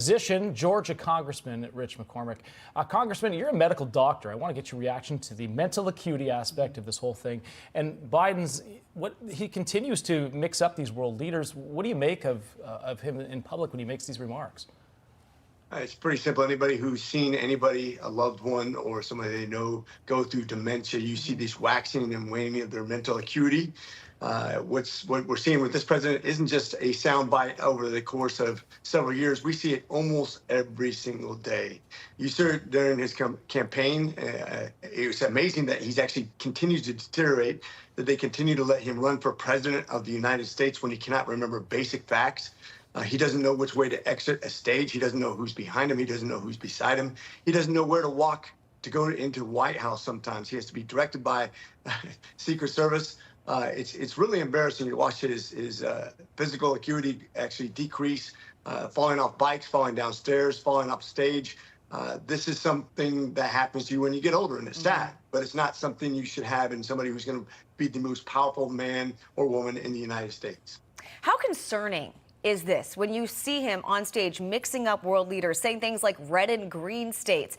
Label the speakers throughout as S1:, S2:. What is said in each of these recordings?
S1: Position, Georgia Congressman Rich McCormick. Congressman, you're a medical doctor. I want to get your reaction to the mental acuity aspect of this whole thing. And Biden's, he continues to mix up these world leaders. What do you make of him in public when he makes these remarks?
S2: It's pretty simple. Anybody who's seen anybody, a loved one or somebody they know, go through dementia, you see this waxing and waning of their mental acuity. What we're seeing with this president isn't just a soundbite over the course of several years. We see it almost every single day. You saw it during his campaign. It was amazing that he's actually continues to deteriorate, that they continue to let him run for president of the United States when he cannot remember basic facts. He doesn't know which way to exit a stage. He doesn't know who's behind him. He doesn't know who's beside him. He doesn't know where to walk to go into the White House sometimes. He has to be directed by Secret Service. It's really embarrassing to watch his physical acuity actually decrease, falling off bikes, falling down stairs, falling off stage. This is something that happens to you when you get older, and it's sad, but it's not something you should have in somebody who's going to be the most powerful man or woman in the United States.
S3: How concerning is this when you see him on stage mixing up world leaders, saying things like red and green states?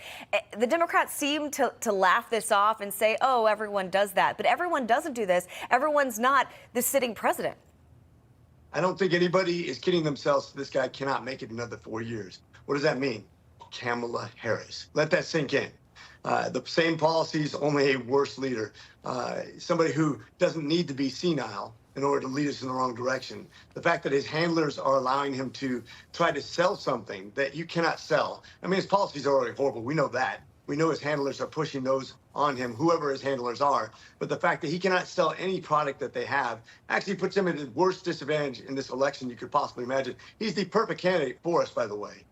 S3: The Democrats seem to laugh this off and say, oh, everyone does that. But everyone doesn't do this. Everyone's not the sitting president.
S2: I don't think anybody is kidding themselves. This guy cannot make it another 4 years. What does that mean? Kamala Harris. Let that sink in. The same policies, only a worse leader. Somebody who doesn't need to be senile in order to lead us in the wrong direction. The fact that his handlers are allowing him to try to sell something that you cannot sell. I mean, his policies are already horrible. We know that. We know his handlers are pushing those on him, whoever his handlers are. But the fact that he cannot sell any product that they have actually puts him at the worst disadvantage in this election you could possibly imagine. He's the perfect candidate for us, by the way.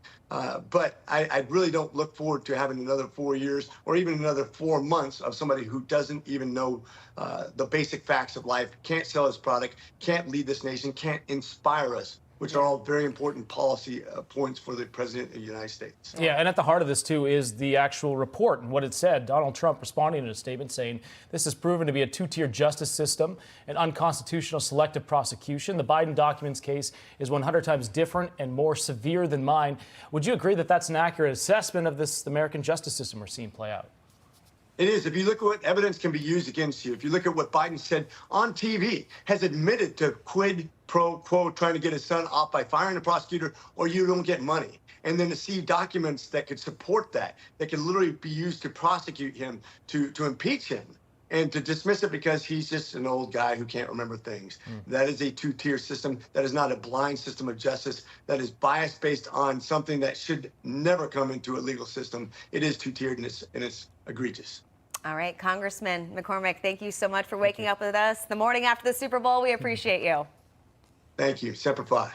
S2: But I really don't look forward to having another 4 years or even another 4 months of somebody who doesn't even know the basic facts of life, can't sell his product, can't lead this nation, can't inspire us, which are all very important policy points for the president of the United States.
S1: Yeah, and at the heart of this, too, is the actual report and what it said. Donald Trump responding in a statement saying this has proven to be a two-tier justice system, an unconstitutional selective prosecution. The Biden documents case is 100 times different and more severe than mine. Would you agree that that's an accurate assessment of this American justice system we're seeing play out?
S2: It is. If you look at what evidence can be used against you, if you look at what Biden said on TV, has admitted to quid pro quo trying to get his son off by firing a prosecutor or you don't get money. And then to see documents that could support that could literally be used to prosecute him, to impeach him, and to dismiss it because he's just an old guy who can't remember things. That is a two-tier system. That is not a blind system of justice. That is biased based on something that should never come into a legal system. It is two-tiered and it's egregious.
S3: All right, Congressman McCormick, thank you so much for waking up with us the morning after the Super Bowl. We appreciate you.
S2: Thank you. Semper Fi.